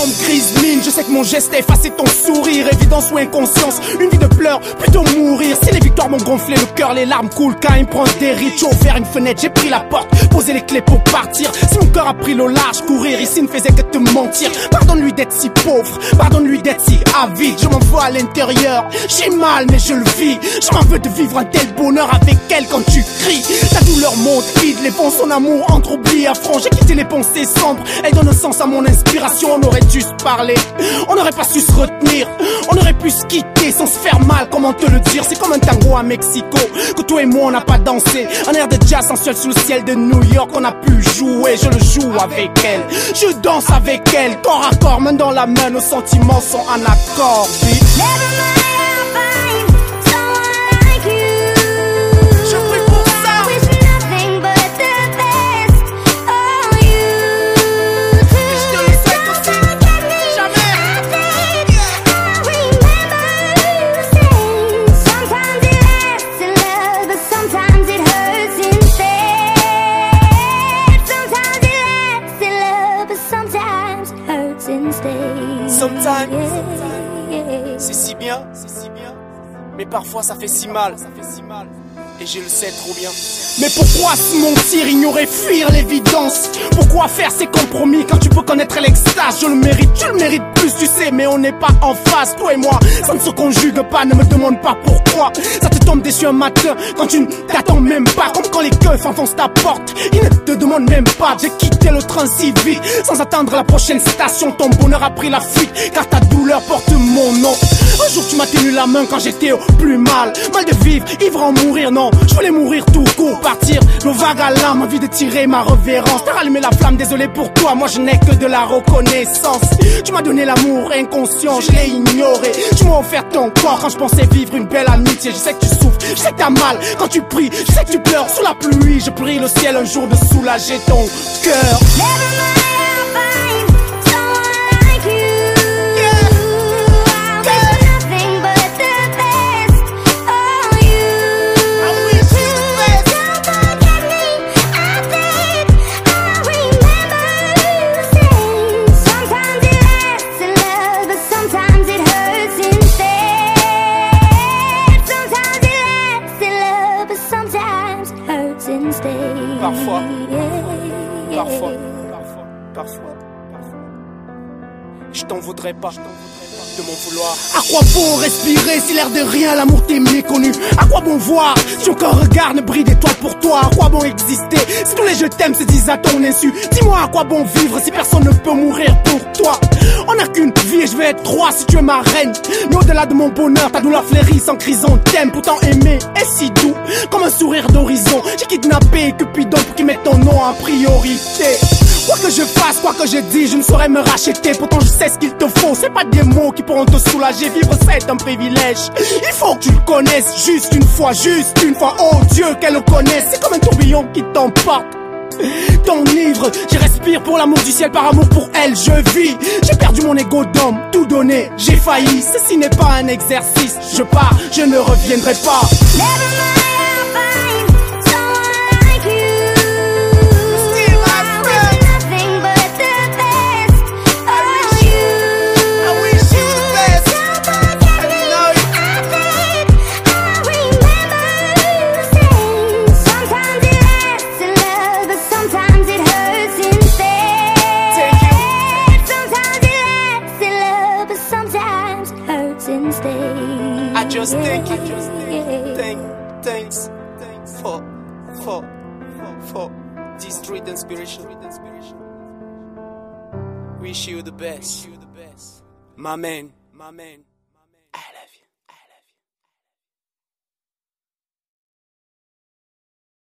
sombre, grise mine. Je sais que mon geste a effacé ton sourire. Évidence ou inconscience, une vie de pleurs, plutôt mourir. Si les victoires m'ont gonflé le cœur, les larmes coulent quand ils me prennent des rides. J'ai ouvert une fenêtre, j'ai pris la porte, posé les clés pour partir. Si mon cœur a pris le large, courir ici ne faisait que te mentir. Pardonne-lui d'être si pauvre, pardonne-lui d'être si avide. Je m'en veux à l'intérieur, j'ai mal mais je le vis. Je m'en veux de vivre un tel bonheur avec elle quand tu cries. Ta douleur monte vide, les ponts, son amour entre oubli à front. J'ai quitté les pensées sombres, elle donne un sens à mon inspiration. On aurait dû se parler, on n'aurait pas su se retenir. On aurait pu se quitter sans se faire mal, comment te le dire. C'est comme un tango à Mexico, que toi et moi on n'a pas dansé. Un air de jazz sensuel sous le ciel de New York. On a pu jouer, je le joue avec elle. Je danse avec elle, corps à corps, main dans la main. Nos sentiments sont en accord. Sometimes, c'est si bien, mais parfois ça fait si mal, et je le sais trop bien. Mais pourquoi se mentir, ignorer, fuir l'évidence? Pourquoi faire ces compromis quand tu peux connaître l'extase? Je le mérite, tu le mérites plus, tu sais, mais on n'est pas en face, toi et moi. Ça ne se conjugue pas, ne me demande pas pourquoi. Ça te tombe dessus un matin quand tu ne t'attends même pas. Comme quand les keufs enfoncent ta porte, ils ne te demandent même pas de quitter le train si vite. Sans attendre la prochaine station, ton bonheur a pris la fuite, car ta douleur porte mon nom. Un jour tu m'as tenu la main quand j'étais au plus mal. Mal de vivre, ivre en mourir, non. Je voulais mourir tout court, partir, nos vagues à l'âme, envie de tirer ma révérence. T'as rallumé la flamme, désolé pour toi, moi je n'ai que de la reconnaissance. Tu m'as donné l'amour inconscient, je l'ai ignoré. Tu m'as offert ton corps quand je pensais vivre une belle amitié. Je sais que tu souffres, je sais que t'as mal quand tu pries, je sais que tu pleures sous la pluie. Je prie le ciel un jour de soulager ton cœur. Parfois, je t'en voudrais pas de m'en vouloir. À quoi bon respirer si l'air de rien l'amour t'est méconnu? À quoi bon voir si aucun regard ne brille d'étoiles pour toi? À quoi bon exister si tous les je t'aime se disent à ton insu? Dis-moi à quoi bon vivre si personne ne peut mourir pour toi? On n'a qu'une vie et je vais être roi si tu es ma reine. Mais au-delà de mon bonheur, ta douleur fleurit sans chrysanthème. Pourtant aimer est si doux comme un sourire d'horizon. J'ai kidnappé Cupidon pour qu'il mette ton nom en priorité. Quoi que je fasse, quoi que je dise, je ne saurais me racheter. Pourtant je sais ce qu'il te faut, c'est pas des mots qui pourront te soulager. Vivre c'est un privilège, il faut que tu le connaisses. Juste une fois, oh Dieu qu'elle le connaisse. C'est comme un tourbillon qui t'emporte, t'enivre. Je respire pour l'amour du ciel, par amour pour elle je vis. J'ai perdu mon ego d'homme, tout donné, j'ai failli. Ceci n'est pas un exercice, je pars, je ne reviendrai pas. I just think thanks for this street inspiration. Wish you the best, my man.